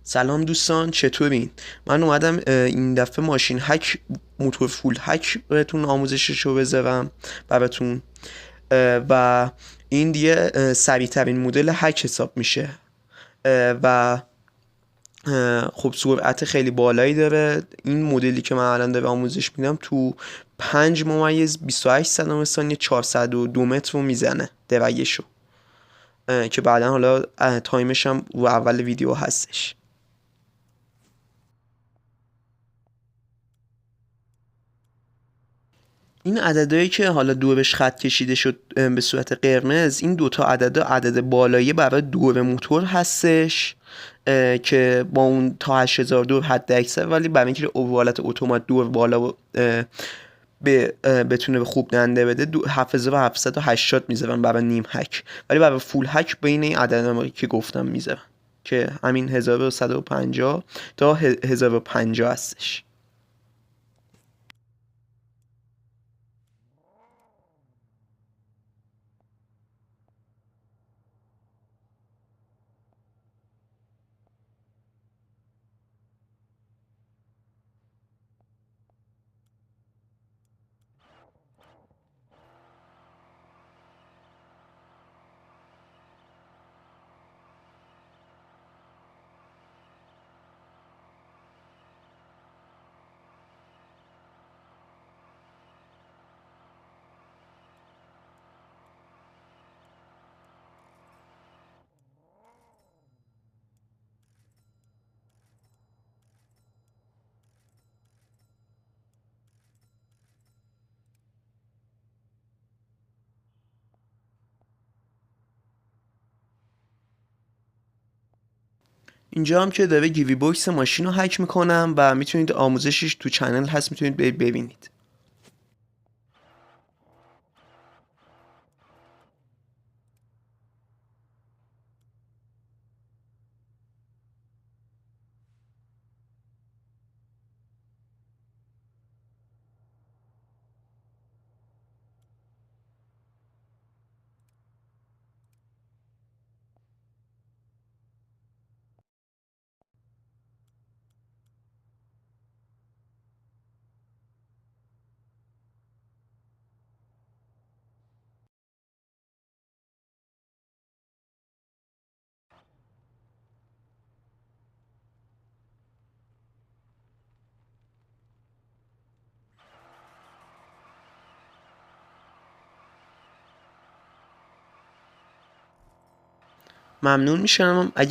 سلام دوستان، چطورین؟ من اومدم این دفعه ماشین هک، موتور فول هک بهتون آموزشش رو بذارم براتون. و این دیگه سریع ترین مدل هک حساب میشه و خب سرعت خیلی بالایی داره. این مدلی که من الان دارم آموزش میدم تو 5.28 ثانیه 402 متر رو میزنه دریشو، که بعدا حالا تایمش هم رو اول ویدیو هستش. این عددهایی که حالا دورش خط کشیده شد به صورت قرمز، این دوتا عدد بالایی برای دور موتور هستش که با اون تا 8000 دور حد اکثر، ولی برای اینکه حالت اتومات دور بالا بتونه به خوب دنده بده 7780 میذارن برای نیم هک، ولی برای فول هک بین این عددهایی که گفتم میذارن که همین 1150 تا 1050 هستش. اینجا هم که داره گیوی باکس ماشین رو هک میکنم و میتونید آموزشش تو چنل هست، میتونید ببینید. ممنون میشم اگه